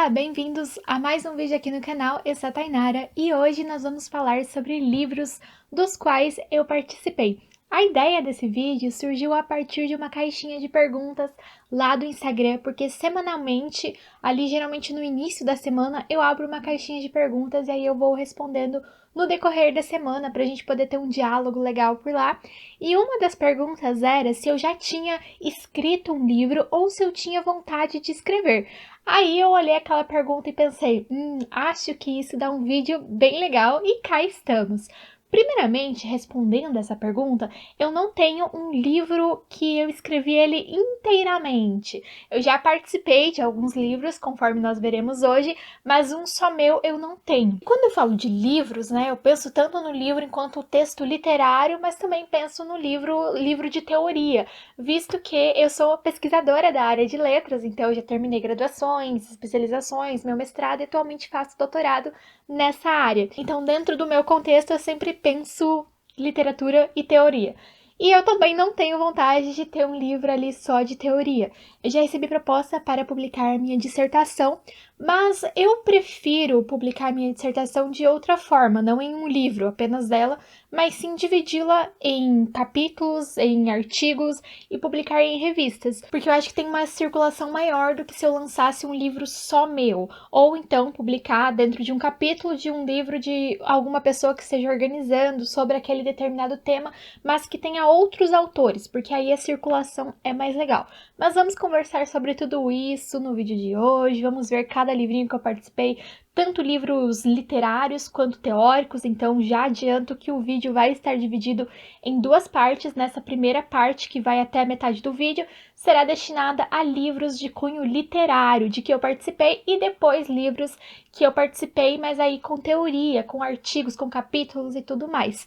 Olá, bem-vindos a mais um vídeo aqui no canal. Eu sou a Tainara e hoje nós vamos falar sobre livros dos quais eu participei. A ideia desse vídeo surgiu a partir de uma caixinha de perguntas lá do Instagram, porque semanalmente, ali geralmente no início da semana, eu abro uma caixinha de perguntas e aí eu vou respondendo no decorrer da semana para a gente poder ter um diálogo legal por lá. E uma das perguntas era se eu já tinha escrito um livro ou se eu tinha vontade de escrever. Aí eu olhei aquela pergunta e pensei, acho que isso dá um vídeo bem legal e cá estamos. Primeiramente, respondendo essa pergunta, eu não tenho um livro que eu escrevi ele inteiramente. Eu já participei de alguns livros, conforme nós veremos hoje, mas um só meu eu não tenho. Quando eu falo de livros, né, eu penso tanto no livro enquanto texto literário, mas também penso no livro de teoria, visto que eu sou pesquisadora da área de letras, então eu já terminei graduações, especializações, meu mestrado e atualmente faço doutorado nessa área. Então, dentro do meu contexto, eu sempre penso literatura e teoria. E eu também não tenho vontade de ter um livro ali só de teoria. Eu já recebi proposta para publicar minha dissertação, mas eu prefiro publicar minha dissertação de outra forma, não em um livro apenas dela, mas sim dividi-la em capítulos, em artigos e publicar em revistas, porque eu acho que tem uma circulação maior do que se eu lançasse um livro só meu, ou então publicar dentro de um capítulo de um livro de alguma pessoa que esteja organizando sobre aquele determinado tema, mas que tenha outros autores, porque aí a circulação é mais legal. Mas vamos conversar sobre tudo isso no vídeo de hoje, vamos ver cada livrinho que eu participei, tanto livros literários quanto teóricos, então já adianto que o vídeo vai estar dividido em duas partes. Nessa primeira parte, que vai até a metade do vídeo, será destinada a livros de cunho literário, de que eu participei, e depois livros que eu participei, mas aí com teoria, com artigos, com capítulos e tudo mais.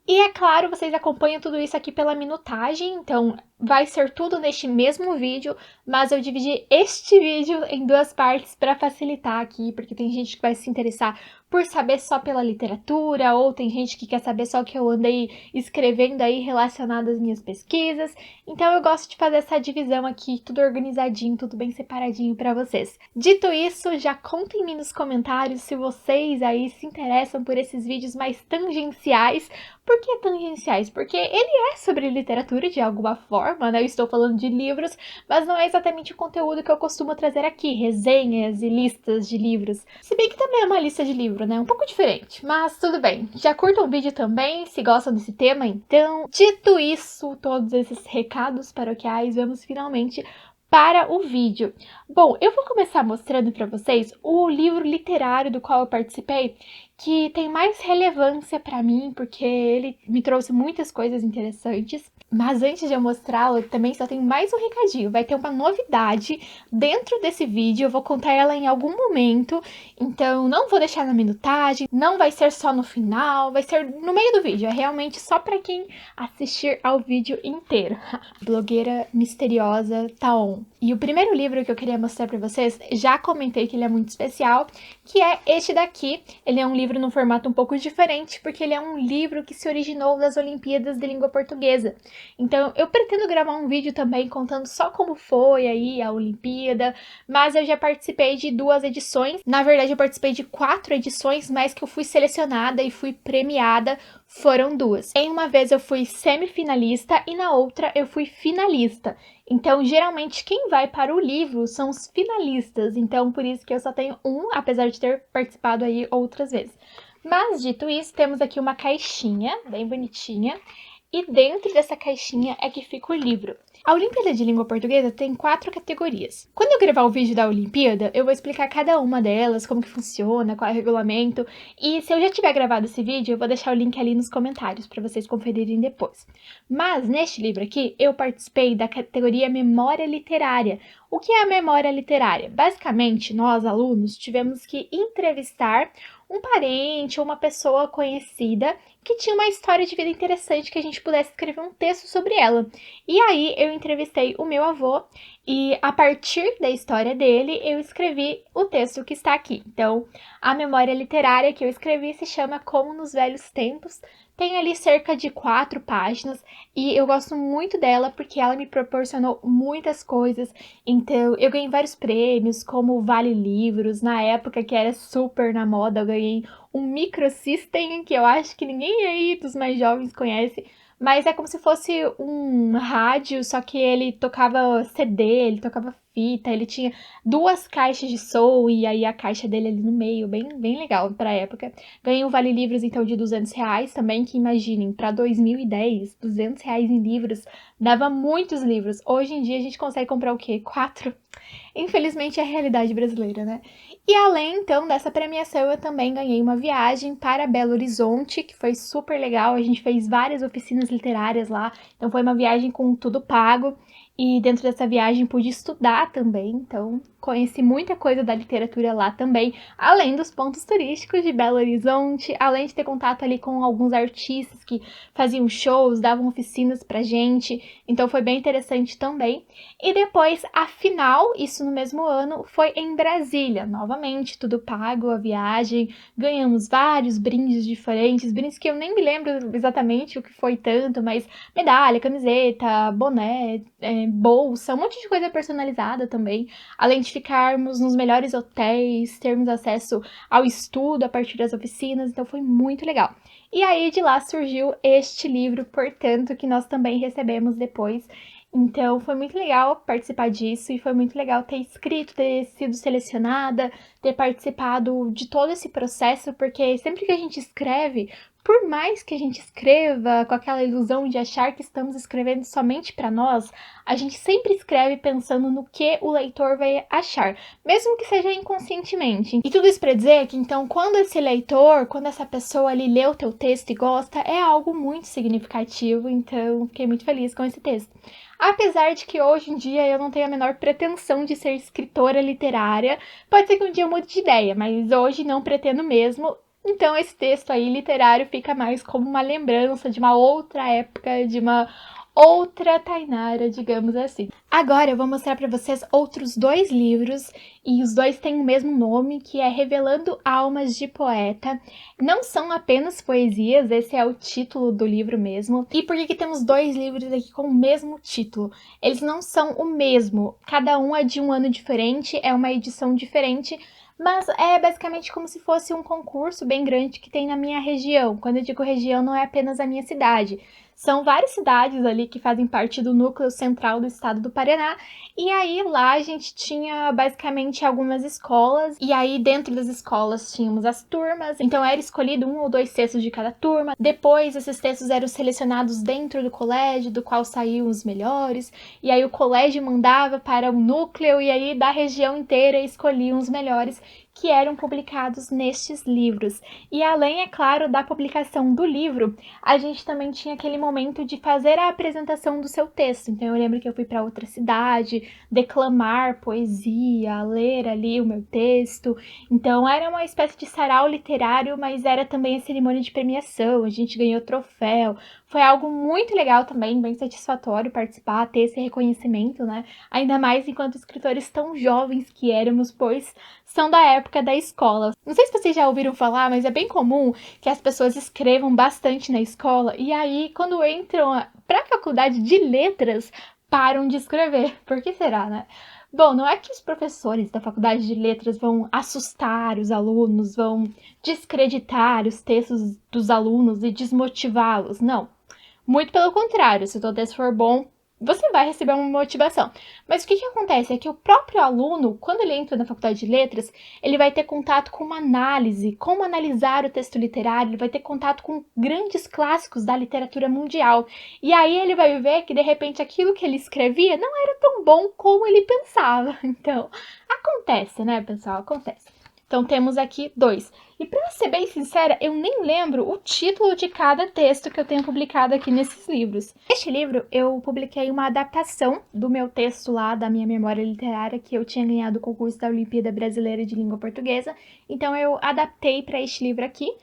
E é claro, vocês acompanham tudo isso aqui pela minutagem, então vai ser tudo neste mesmo vídeo, mas eu dividi este vídeo em duas partes para facilitar aqui, porque tem gente que vai se interessar por saber só pela literatura, ou tem gente que quer saber só o que eu andei escrevendo aí relacionado às minhas pesquisas. Então eu gosto de fazer essa divisão aqui, tudo organizadinho, tudo bem separadinho para vocês. Dito isso, já contem em mim nos comentários se vocês aí se interessam por esses vídeos mais tangenciais. Por que tangenciais? Porque ele é sobre literatura de alguma forma, né? Eu estou falando de livros, mas não é exatamente o conteúdo que eu costumo trazer aqui, resenhas e listas de livros. Se bem que também é uma lista de livro, né? Um pouco diferente, mas tudo bem. Já curtam o vídeo também, se gostam desse tema, então. Dito isso, todos esses recados paroquiais, vamos finalmente para o vídeo. Bom, eu vou começar mostrando para vocês o livro literário do qual eu participei, que tem mais relevância para mim, porque ele me trouxe muitas coisas interessantes. Mas antes de eu mostrá-lo, também só tem mais um recadinho. Vai ter uma novidade dentro desse vídeo, eu vou contar ela em algum momento, então não vou deixar na minutagem, não vai ser só no final, vai ser no meio do vídeo, é realmente só para quem assistir ao vídeo inteiro. Blogueira misteriosa Taon. E o primeiro livro que eu queria mostrar para vocês, já comentei que ele é muito especial, que é este daqui. Ele é um livro num formato um pouco diferente, porque ele é um livro que se originou das Olimpíadas de Língua Portuguesa. Então, eu pretendo gravar um vídeo também contando só como foi aí a Olimpíada, mas eu já participei de 2 edições. Na verdade, eu participei de 4 edições, mas que eu fui selecionada e fui premiada foram 2. Em uma vez eu fui semifinalista e na outra eu fui finalista. Então, geralmente, quem vai para o livro são os finalistas. Então, por isso que eu só tenho um, apesar de ter participado aí outras vezes. Mas, dito isso, temos aqui uma caixinha bem bonitinha. E dentro dessa caixinha é que fica o livro. A Olimpíada de Língua Portuguesa tem 4 categorias. Quando eu gravar o vídeo da Olimpíada, eu vou explicar cada uma delas, como que funciona, qual é o regulamento. E se eu já tiver gravado esse vídeo, eu vou deixar o link ali nos comentários para vocês conferirem depois. Mas neste livro aqui, eu participei da categoria Memória Literária. O que é a memória literária? Basicamente, nós, alunos, tivemos que entrevistar um parente ou uma pessoa conhecida que tinha uma história de vida interessante que a gente pudesse escrever um texto sobre ela. E aí eu entrevistei o meu avô e a partir da história dele eu escrevi o texto que está aqui. Então, a memória literária que eu escrevi se chama Como nos Velhos Tempos. Tem ali cerca de 4 páginas e eu gosto muito dela porque ela me proporcionou muitas coisas. Então, eu ganhei vários prêmios, como o Vale Livros, na época que era super na moda, eu ganhei um microsystem que eu acho que ninguém aí dos mais jovens conhece, mas é como se fosse um rádio, só que ele tocava CD, ele tocava fita, ele tinha duas caixas de som e aí a caixa dele ali no meio, bem legal pra época. Ganhei um Vale Livros então de R$ 200 também, que imaginem, pra 2010, R$ 200 em livros, dava muitos livros. Hoje em dia a gente consegue comprar o quê? Quatro? Infelizmente é a realidade brasileira, né? E além então dessa premiação, eu também ganhei uma viagem para Belo Horizonte, que foi super legal. A gente fez várias oficinas literárias lá, então foi uma viagem com tudo pago. E dentro dessa viagem pude estudar também, então conheci muita coisa da literatura lá também, além dos pontos turísticos de Belo Horizonte, além de ter contato ali com alguns artistas que faziam shows, davam oficinas pra gente, então foi bem interessante também. E depois, a final, isso no mesmo ano, foi em Brasília, novamente, tudo pago, a viagem, ganhamos vários brindes diferentes, brindes que eu nem me lembro exatamente o que foi tanto, mas medalha, camiseta, boné, bolsa, um monte de coisa personalizada também, além de ficarmos nos melhores hotéis, termos acesso ao estudo a partir das oficinas, então foi muito legal. E aí de lá surgiu este livro, portanto, que nós também recebemos depois. Então foi muito legal participar disso e foi muito legal ter escrito, ter sido selecionada, ter participado de todo esse processo, porque sempre que a gente escreve, por mais que a gente escreva com aquela ilusão de achar que estamos escrevendo somente para nós, a gente sempre escreve pensando no que o leitor vai achar, mesmo que seja inconscientemente. E tudo isso para dizer que então quando esse leitor, quando essa pessoa ali lê o teu texto e gosta, é algo muito significativo, então fiquei muito feliz com esse texto. Apesar de que hoje em dia eu não tenho a menor pretensão de ser escritora literária, pode ser que um dia eu mude de ideia, mas hoje não pretendo mesmo. Então esse texto aí literário fica mais como uma lembrança de uma outra época, de uma outra Tainara, digamos assim. Agora eu vou mostrar para vocês outros dois livros, e os dois têm o mesmo nome, que é Revelando Almas de Poeta. Não são apenas poesias, esse é o título do livro mesmo. E por que temos dois livros aqui com o mesmo título? Eles não são o mesmo, cada um é de um ano diferente, é uma edição diferente, mas é basicamente como se fosse um concurso bem grande que tem na minha região. Quando eu digo região, não é apenas a minha cidade. São várias cidades ali que fazem parte do núcleo central do estado do Paraná. E aí lá a gente tinha basicamente algumas escolas. E aí dentro das escolas tínhamos as turmas. Então era escolhido 1 ou 2 textos de cada turma. Depois esses textos eram selecionados dentro do colégio, do qual saíam os melhores. E aí o colégio mandava para o núcleo e aí da região inteira escolhiam os melhores, que eram publicados nestes livros. E além, é claro, da publicação do livro, a gente também tinha aquele momento de fazer a apresentação do seu texto. Então eu lembro que eu fui para outra cidade, declamar poesia, ler ali o meu texto. Então era uma espécie de sarau literário, mas era também a cerimônia de premiação, a gente ganhou troféu. Foi algo muito legal também, bem satisfatório participar, ter esse reconhecimento, né? Ainda mais enquanto escritores tão jovens que éramos, pois são da época da escola. Não sei se vocês já ouviram falar, mas é bem comum que as pessoas escrevam bastante na escola e aí, quando entram para a faculdade de letras, param de escrever. Por que será, né? Bom, não é que os professores da faculdade de letras vão assustar os alunos, vão descreditar os textos dos alunos e desmotivá-los, não. Muito pelo contrário, se o teu texto for bom, você vai receber uma motivação. Mas o que acontece é que o próprio aluno, quando ele entra na faculdade de letras, ele vai ter contato com uma análise, como analisar o texto literário, ele vai ter contato com grandes clássicos da literatura mundial. E aí ele vai ver que, de repente, aquilo que ele escrevia não era tão bom como ele pensava. Então, acontece, né, pessoal? Acontece. Então temos aqui dois. E para ser bem sincera, eu nem lembro o título de cada texto que eu tenho publicado aqui nesses livros. Este livro eu publiquei uma adaptação do meu texto lá, da minha memória literária, que eu tinha ganhado o concurso da Olimpíada Brasileira de Língua Portuguesa. Então eu adaptei para este livro aqui.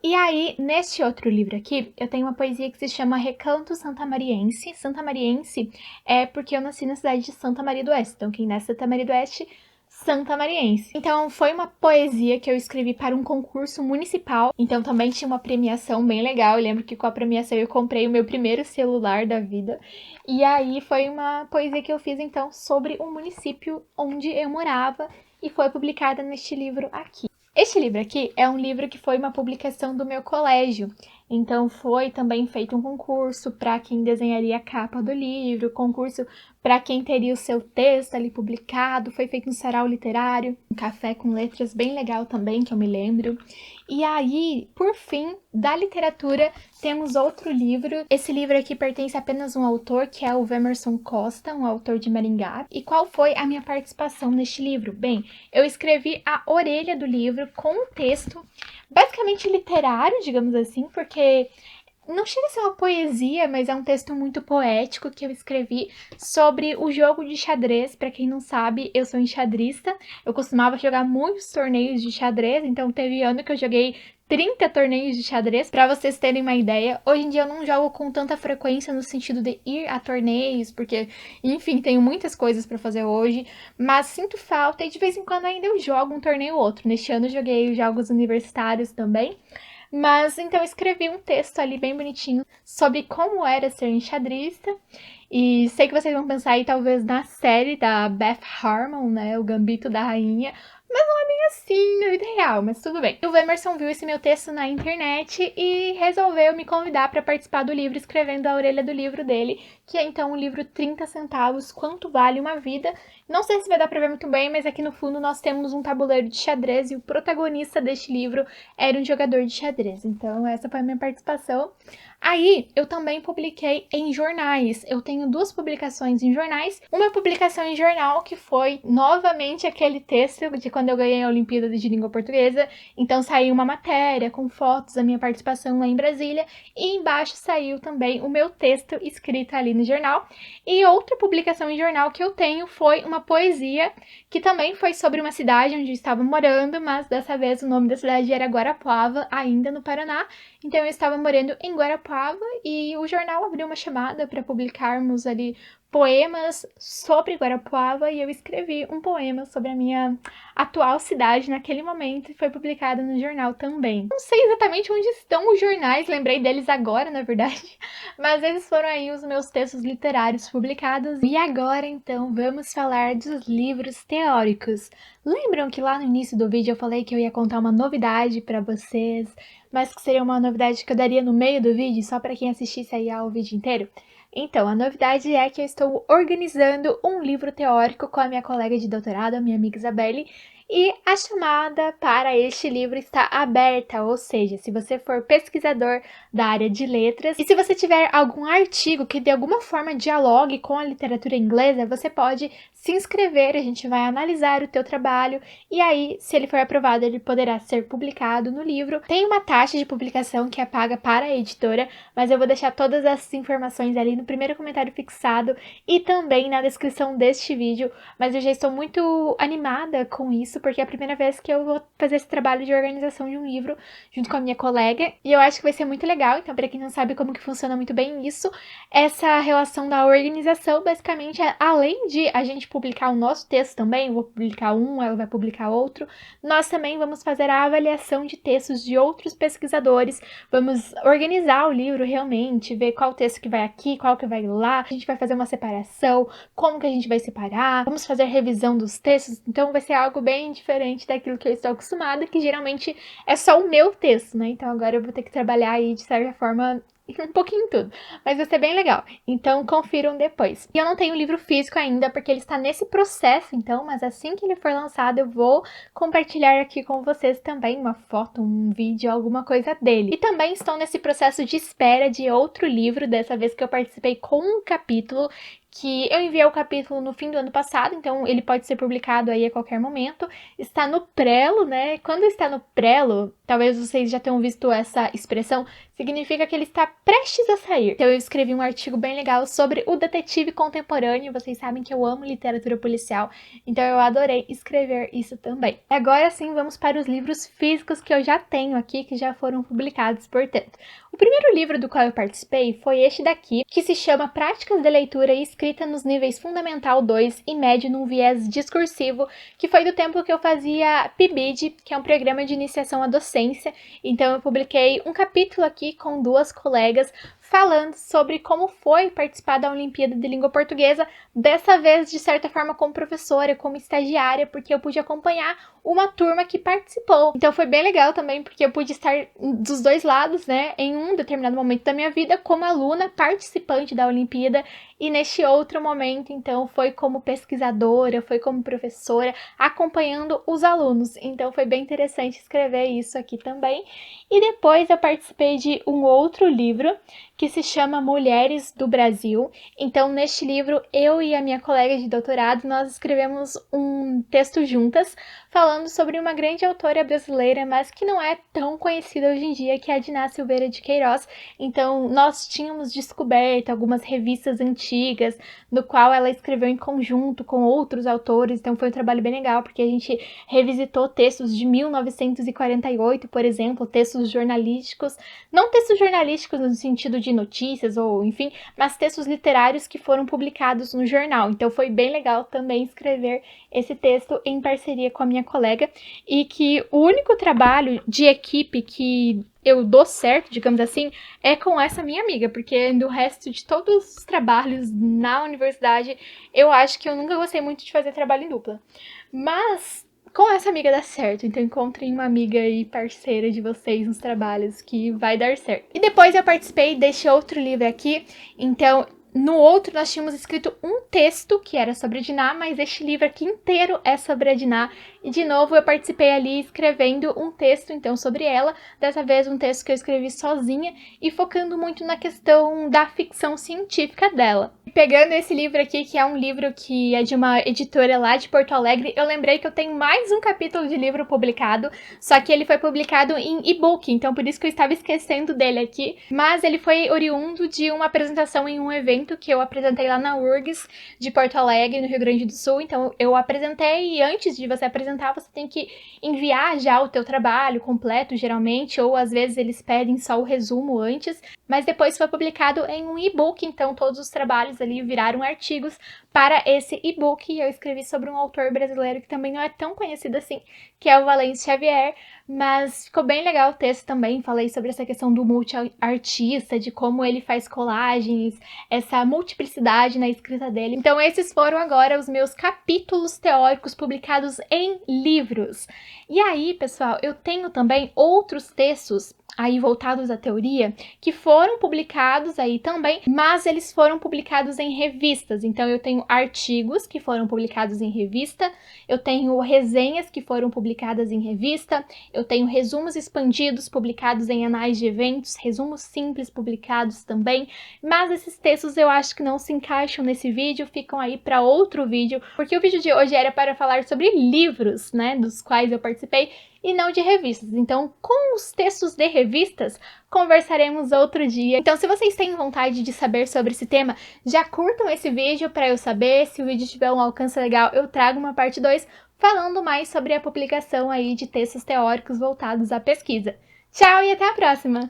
E aí, neste outro livro aqui, eu tenho uma poesia que se chama Recanto Santamariense. Santamariense é porque eu nasci na cidade de Santa Maria do Oeste. Então, quem nasce em Santa Maria do Oeste Santamariense. Então, foi uma poesia que eu escrevi para um concurso municipal. Então, também tinha uma premiação bem legal. Eu lembro que com a premiação eu comprei o meu primeiro celular da vida. E aí, foi uma poesia que eu fiz, então, sobre o município onde eu morava. E foi publicada neste livro aqui. Este livro aqui é um livro que foi uma publicação do meu colégio. Então, foi também feito um concurso para quem desenharia a capa do livro, concurso para quem teria o seu texto ali publicado. Foi feito um sarau literário, um café com letras bem legal também, que eu me lembro. E aí, por fim, da literatura, temos outro livro. Esse livro aqui pertence apenas a um autor, que é o Emerson Costa, um autor de Maringá. E qual foi a minha participação neste livro? Bem, eu escrevi a orelha do livro com um texto basicamente literário, digamos assim, porque não chega a ser uma poesia, mas é um texto muito poético que eu escrevi sobre o jogo de xadrez. Para quem não sabe, eu sou enxadrista. Eu costumava jogar muitos torneios de xadrez, então teve ano que eu joguei 30 torneios de xadrez, para vocês terem uma ideia. Hoje em dia eu não jogo com tanta frequência no sentido de ir a torneios, porque, enfim, tenho muitas coisas para fazer hoje, mas sinto falta e de vez em quando ainda eu jogo um torneio ou outro. Neste ano eu joguei os jogos universitários também. Mas então eu escrevi um texto ali bem bonitinho sobre como era ser enxadrista. E sei que vocês vão pensar aí talvez na série da Beth Harmon, né? O Gambito da Rainha. Mas não é bem assim na vida real, mas tudo bem. O Emerson viu esse meu texto na internet e resolveu me convidar para participar do livro, escrevendo a orelha do livro dele, que é então o livro 30 centavos, Quanto Vale uma Vida. Não sei se vai dar para ver muito bem, mas aqui no fundo nós temos um tabuleiro de xadrez e o protagonista deste livro era um jogador de xadrez. Então essa foi a minha participação. Aí, eu também publiquei em jornais. Eu tenho 2 publicações em jornais. Uma publicação em jornal que foi novamente aquele texto de quando eu ganhei a Olimpíada de Língua Portuguesa. Então saiu uma matéria com fotos da minha participação lá em Brasília e embaixo saiu também o meu texto escrito ali no jornal. E outra publicação em jornal que eu tenho foi uma poesia que também foi sobre uma cidade onde eu estava morando, mas dessa vez o nome da cidade era Guarapuava, ainda no Paraná. Então eu estava morando em Guarapuava e o jornal abriu uma chamada para publicarmos ali poemas sobre Guarapuava e eu escrevi um poema sobre a minha atual cidade naquele momento e foi publicado no jornal também. Não sei exatamente onde estão os jornais, lembrei deles agora, na verdade, mas esses foram aí os meus textos literários publicados. E agora, então, vamos falar dos livros teóricos. Lembram que lá no início do vídeo eu falei que eu ia contar uma novidade para vocês, mas que seria uma novidade que eu daria no meio do vídeo, só para quem assistisse aí ao vídeo inteiro? Então, a novidade é que eu estou organizando um livro teórico com a minha colega de doutorado, a minha amiga Isabelle, e a chamada para este livro está aberta, ou seja, se você for pesquisador da área de letras e se você tiver algum artigo que de alguma forma dialogue com a literatura inglesa, você pode se inscrever, a gente vai analisar o teu trabalho e aí, se ele for aprovado, ele poderá ser publicado no livro. Tem uma taxa de publicação que é paga para a editora, mas eu vou deixar todas essas informações ali no primeiro comentário fixado e também na descrição deste vídeo, mas eu já estou muito animada com isso, porque é a primeira vez que eu vou fazer esse trabalho de organização de um livro junto com a minha colega, e eu acho que vai ser muito legal. Então, para quem não sabe como que funciona muito bem isso, essa relação da organização, basicamente, além de a gente publicar o nosso texto também, eu vou publicar um, ela vai publicar outro, nós também vamos fazer a avaliação de textos de outros pesquisadores, vamos organizar o livro realmente, ver qual texto que vai aqui, qual que vai lá, a gente vai fazer uma separação, como que a gente vai separar, vamos fazer revisão dos textos, então vai ser algo bem diferente daquilo que eu estou acostumada, que geralmente é só o meu texto, né? Então agora eu vou ter que trabalhar aí de certa forma um pouquinho tudo, mas vai ser bem legal, então confiram depois. E eu não tenho o livro físico ainda, porque ele está nesse processo, então, mas assim que ele for lançado, eu vou compartilhar aqui com vocês também uma foto, um vídeo, alguma coisa dele. E também estou nesse processo de espera de outro livro, dessa vez que eu participei com um capítulo, que eu enviei o capítulo no fim do ano passado, então ele pode ser publicado aí a qualquer momento. Está no prelo, né? Quando está no prelo, talvez vocês já tenham visto essa expressão, significa que ele está prestes a sair. Então eu escrevi um artigo bem legal sobre o detetive contemporâneo, vocês sabem que eu amo literatura policial, então eu adorei escrever isso também. Agora sim, vamos para os livros físicos que eu já tenho aqui, que já foram publicados, portanto. O primeiro livro do qual eu participei foi este daqui, que se chama Práticas de Leitura e Escrita escrita nos níveis Fundamental 2 e Médio num viés discursivo, que foi do tempo que eu fazia PIBID, que é um programa de iniciação à docência. Então eu publiquei um capítulo aqui com 2 colegas falando sobre como foi participar da Olimpíada de Língua Portuguesa, dessa vez, de certa forma, como professora, como estagiária, porque eu pude acompanhar uma turma que participou. Então foi bem legal também, porque eu pude estar dos 2 lados, né, em um determinado momento da minha vida, como aluna participante da Olimpíada, e neste outro momento, então, foi como pesquisadora, foi como professora, acompanhando os alunos. Então foi bem interessante escrever isso aqui também. E depois eu participei de um outro livro, que se chama Mulheres do Brasil. Então, neste livro, eu e a minha colega de doutorado, nós escrevemos um texto juntas, falando sobre uma grande autora brasileira, mas que não é tão conhecida hoje em dia, que é a Diná Silveira de Queiroz. Então, nós tínhamos descoberto algumas revistas antigas, no qual ela escreveu em conjunto com outros autores. Então, foi um trabalho bem legal, porque a gente revisitou textos de 1948, por exemplo, textos jornalísticos, não textos jornalísticos no sentido de notícias ou enfim, mas textos literários que foram publicados no jornal. Então foi bem legal também escrever esse texto em parceria com a minha colega, e que o único trabalho de equipe que eu dou certo, digamos assim, é com essa minha amiga, porque do resto de todos os trabalhos na universidade, eu acho que eu nunca gostei muito de fazer trabalho em dupla. Mas com essa amiga dá certo, então encontrem uma amiga e parceira de vocês nos trabalhos que vai dar certo. E depois eu participei deste outro livro aqui, então no outro nós tínhamos escrito um texto que era sobre a Diná, mas este livro aqui inteiro é sobre a Diná. E de novo eu participei ali escrevendo um texto então sobre ela, dessa vez um texto que eu escrevi sozinha e focando muito na questão da ficção científica dela. Pegando esse livro aqui, que é um livro que é de uma editora lá de Porto Alegre, eu lembrei que eu tenho mais um capítulo de livro publicado, só que ele foi publicado em e-book, então por isso que eu estava esquecendo dele aqui, mas ele foi oriundo de uma apresentação em um evento que eu apresentei lá na URGS de Porto Alegre, no Rio Grande do Sul. Então eu apresentei, e antes de você apresentar, você tem que enviar já o teu trabalho completo, geralmente, ou às vezes eles pedem só o resumo antes, mas depois foi publicado em um e-book, então todos os trabalhos ali viraram artigos para esse e-book, e eu escrevi sobre um autor brasileiro que também não é tão conhecido assim, que é o Valente Xavier, mas ficou bem legal o texto também. Falei sobre essa questão do multi-artista, de como ele faz colagens, essa multiplicidade na escrita dele. Então esses foram agora os meus capítulos teóricos publicados em livros. E aí, pessoal, eu tenho também outros textos aí voltados à teoria, que foram publicados aí também, mas eles foram publicados em revistas. Então eu tenho artigos que foram publicados em revista, eu tenho resenhas que foram publicadas em revista, eu tenho resumos expandidos publicados em anais de eventos, resumos simples publicados também, mas esses textos eu acho que não se encaixam nesse vídeo, ficam aí para outro vídeo, porque o vídeo de hoje era para falar sobre livros, né, dos quais eu participei, e não de revistas. Então, com os textos de revistas, conversaremos outro dia. Então, se vocês têm vontade de saber sobre esse tema, já curtam esse vídeo para eu saber. Se o vídeo tiver um alcance legal, eu trago uma parte 2 falando mais sobre a publicação aí de textos teóricos voltados à pesquisa. Tchau e até a próxima!